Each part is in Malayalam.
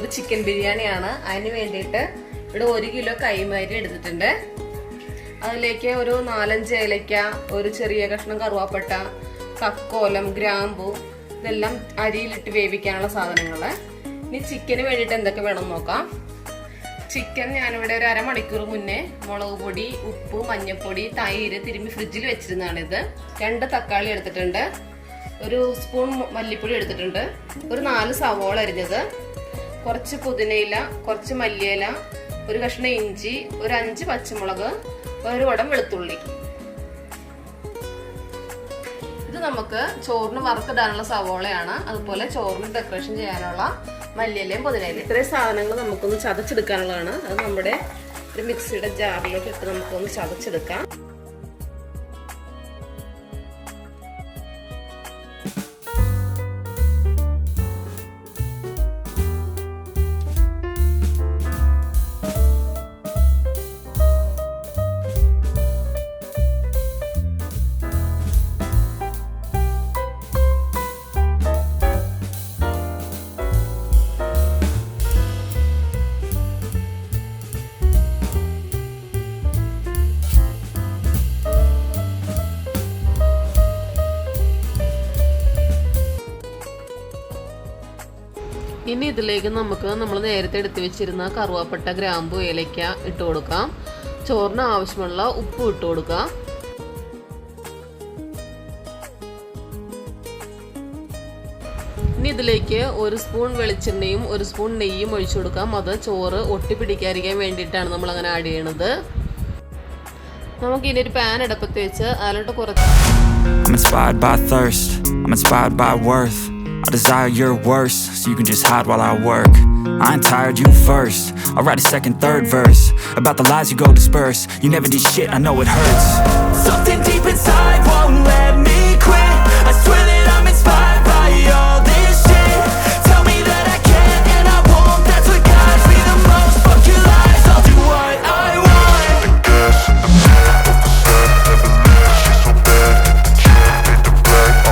ഒരു ചിക്കൻ ബിരിയാണിയാണ്. അതിന് വേണ്ടിയിട്ട് ഇവിടെ 1 കിലോ കൈമരി എടുത്തിട്ടുണ്ട്. അതിലേക്ക് ഒരു 4-5 ഏലക്ക, ഒരു ചെറിയ കഷ്ണം കറുവാപ്പട്ട, കക്കോലം, ഗ്രാമ്പു, ഇതെല്ലാം അരിയിലിട്ട് വേവിക്കാനുള്ള സാധനങ്ങള്. ഇനി ചിക്കന് വേണ്ടിയിട്ട് എന്തൊക്കെ വേണം നോക്കാം. ചിക്കൻ ഞാനിവിടെ ഒരു അരമണിക്കൂർ മുന്നേ മുളക് പൊടി, ഉപ്പ്, മഞ്ഞൾപ്പൊടി, തൈര് തിരുമ്മി ഫ്രിഡ്ജിൽ വെച്ചിരുന്നതാണിത്. 2 തക്കാളി എടുത്തിട്ടുണ്ട്, ഒരു സ്പൂൺ മല്ലിപ്പൊടി എടുത്തിട്ടുണ്ട്, ഒരു 4 സവോള അരിഞ്ഞത്, കുറച്ച് പുതിനയില, കുറച്ച് മല്ലിയില, ഒരു കഷ്ണം ഇഞ്ചി, ഒരു 5 പച്ചമുളക്, ഒരു കുടം വെളുത്തുള്ളി. ഇത് നമുക്ക് ചോറിന് വറുത്തിടാനുള്ള സവോളയാണ്. അതുപോലെ ചോറിന് ഡെക്കറേഷൻ ചെയ്യാനുള്ള മല്ലിയിലയും പുതിനയിലയും. ഇത്രയും സാധനങ്ങൾ നമുക്കൊന്ന് ചതച്ചെടുക്കാനുള്ളതാണ്. അത് നമ്മുടെ ഒരു മിക്സിയുടെ ജാറിലോട്ട് ഇട്ട് നമുക്കൊന്ന് ചതച്ചെടുക്കാം. ഇനി ഇതിലേക്ക് നമുക്ക് നമ്മൾ നേരത്തെ എടുത്തു വെച്ചിരുന്ന കറുവാപ്പട്ട, ഗ്രാമ്പു, ഏലക്ക ഇട്ട് കൊടുക്കാം. ചോറിന് ആവശ്യമുള്ള ഉപ്പ് ഇട്ട് കൊടുക്കാം. ഇനി ഇതിലേക്ക് 1 സ്പൂൺ വെളിച്ചെണ്ണയും 1 സ്പൂൺ നെയ്യും ഒഴിച്ചു കൊടുക്കാം. അത് ചോറ് ഒട്ടിപ്പിടിക്കാതിരിക്കാൻ വേണ്ടിയിട്ടാണ് നമ്മൾ അങ്ങനെ ആഡ് ചെയ്യണത്. നമുക്ക് ഇനി ഒരു പാൻ അടുപ്പത്ത് വെച്ച് അതിലോട്ട് കുറച്ച് I desire your worst, so you can just hide while I work. I ain't tired, you first. I'll write a second, third verse about the lies you go disperse. You never did shit, I know it hurts. Something deep inside won't let me quit. I swear that I'm inspired by all this shit. Tell me that I can't and I won't. That's what guides me the most. Fuck your lies, I'll do what I want. The gas in the back of the set, never leave. She's so bad, can't beat the black.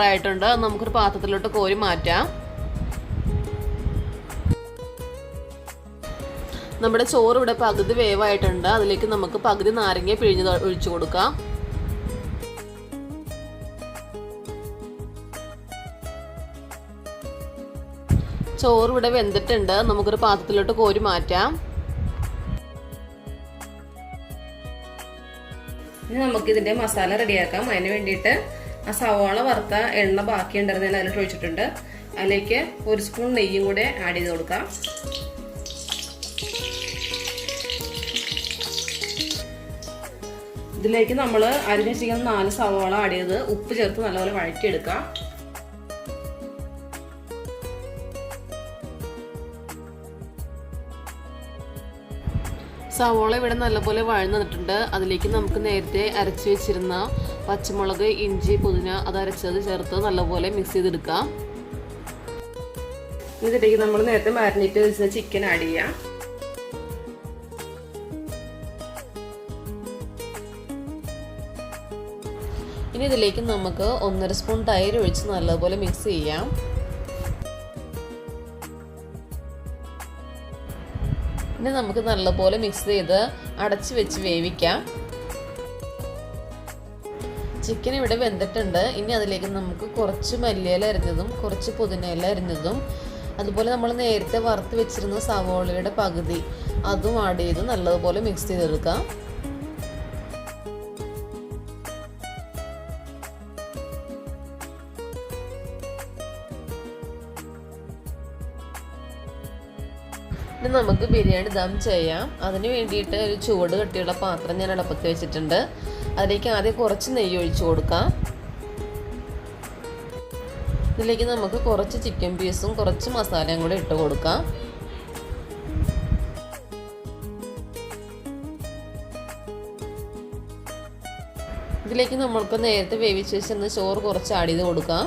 ആയിട്ടുണ്ട്. നമുക്കൊരു പാത്രത്തിലോട്ട് കോരി മാറ്റാം. നമ്മുടെ ചോറ് ഇവിടെ പകുതി വേവായിട്ടുണ്ട്. അതിലേക്ക് നമുക്ക് പകുതി നാരങ്ങ പിഴിഞ്ഞ് ഒഴിച്ചു കൊടുക്കാം. ചോറ് ഇവിടെ വെന്തിട്ടുണ്ട്. നമുക്കൊരു പാത്രത്തിലോട്ട് കോരി മാറ്റാം. ഇനി നമുക്ക് ഇതിന്റെ മസാല റെഡിയാക്കാം. അതിന് വേണ്ടിയിട്ട് ആ സവാള വറുത്ത എണ്ണ ബാക്കി ഉണ്ടായിരുന്നതിന് അതിലോട്ട് ഒഴിച്ചിട്ടുണ്ട്. അതിലേക്ക് 1 സ്പൂൺ നെയ്യും കൂടെ ആഡ് ചെയ്ത് കൊടുക്കാം. ഇതിലേക്ക് നമ്മൾ അരിഞ്ഞ് വെച്ചിരിക്കുന്ന 4 സവാള ആഡ് ചെയ്ത് ഉപ്പ് ചേർത്ത് നല്ലപോലെ വഴറ്റിയെടുക്കാം. സവോള ഇവിടെ നല്ലപോലെ വഴന്നു വന്നിട്ടുണ്ട്. അതിലേക്ക് നമുക്ക് നേരത്തെ അരച്ച് വെച്ചിരുന്ന പച്ചമുളക്, ഇഞ്ചി, പുതിന അത് അരച്ചത് ചേർത്ത് നല്ലപോലെ മിക്സ് ചെയ്തെടുക്കാം. ഇതിലേക്ക് നമ്മൾ നേരത്തെ മാരിനേറ്റ് വെച്ച ചിക്കൻ ആഡ് ചെയ്യാം. ഇനി ഇതിലേക്ക് നമുക്ക് 1.5 സ്പൂൺ തൈര് ഒഴിച്ച് നല്ലപോലെ മിക്സ് ചെയ്യാം. ഇനി നമുക്ക് നല്ലപോലെ മിക്സ് ചെയ്ത് അടച്ചു വെച്ച് വേവിക്കാം. ചിക്കൻ ഇവിടെ വെന്തിട്ടുണ്ട്. ഇനി അതിലേക്ക് നമുക്ക് കുറച്ച് മല്ലിയില അരിഞ്ഞതും കുറച്ച് പുതിനയില അരിഞ്ഞതും അതുപോലെ നമ്മൾ നേരത്തെ വറുത്ത് വെച്ചിരുന്ന സവോളയുടെ പകുതി അതും ആഡ് ചെയ്ത് നല്ലതുപോലെ മിക്സ് ചെയ്തെടുക്കാം. ഇനി നമുക്ക് ബിരിയാണി ദം ചെയ്യാം. അതിന് വേണ്ടിയിട്ട് ഒരു ചുവട് കട്ടിയുള്ള പാത്രം ഞാൻ അടുപ്പത്ത് വെച്ചിട്ടുണ്ട്. അതിലേക്ക് ആദ്യം കുറച്ച് നെയ്യ് ഒഴിച്ചു കൊടുക്കാം. ഇതിലേക്ക് നമുക്ക് കുറച്ച് ചിക്കൻ പീസും കുറച്ച് മസാലയും കൂടെ ഇട്ട് കൊടുക്കാം. ഇതിലേക്ക് നമ്മൾക്ക് നേരത്തെ വേവിച്ച് വെച്ചിരുന്ന ചോറ് കുറച്ച് ആഡ് ചെയ്ത് കൊടുക്കാം.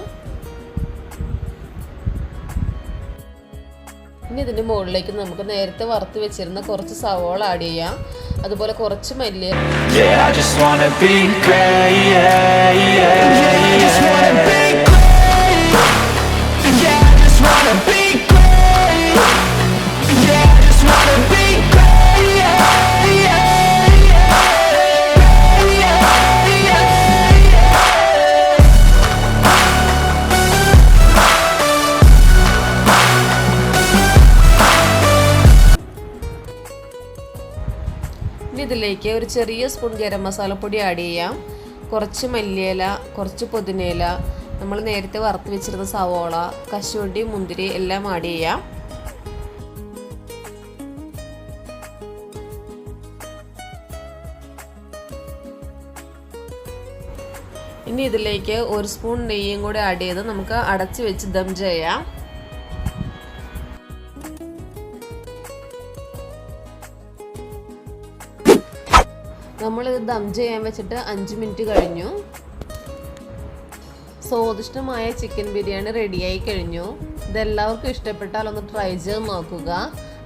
ഇനി ഇതിൻ്റെ മുകളിലേക്ക് നമുക്ക് നേരത്തെ വറുത്ത് വെച്ചിരുന്ന കുറച്ച് സവോള ആഡ് ചെയ്യാം. അതുപോലെ കുറച്ച് മല്ലി. ഇനി ഇതിലേക്ക് ഒരു ചെറിയ സ്പൂൺ ഗരം മസാലപ്പൊടി ആഡ് ചെയ്യാം. കുറച്ച് മല്ലിയില, കുറച്ച് പുതിനയില, നമ്മൾ നേരത്തെ വറുത്ത് വെച്ചിരുന്ന സവോള, കശുവണ്ടി, മുന്തിരി എല്ലാം ആഡ് ചെയ്യാം. ഇനി ഇതിലേക്ക് ഒരു സ്പൂൺ നെയ്യും കൂടെ ആഡ് ചെയ്ത് നമുക്ക് അടച്ച് വെച്ച് ദം ചെയ്യാം. നമ്മളിത് ദം ചെയ്യാൻ വെച്ചിട്ട് 5 മിനിറ്റ് കഴിഞ്ഞു. സ്വാദിഷ്ടമായ ചിക്കൻ ബിരിയാണി റെഡിയായി കഴിഞ്ഞു. ഇതെല്ലാവർക്കും ഇഷ്ടപ്പെട്ടാൽ ഒന്ന് ട്രൈ ചെയ്ത് നോക്കുക.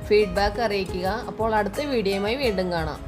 ഫീഡ്ബാക്ക് അറിയിക്കുക. അപ്പോൾ അടുത്ത വീഡിയോയുമായി വീണ്ടും കാണാം.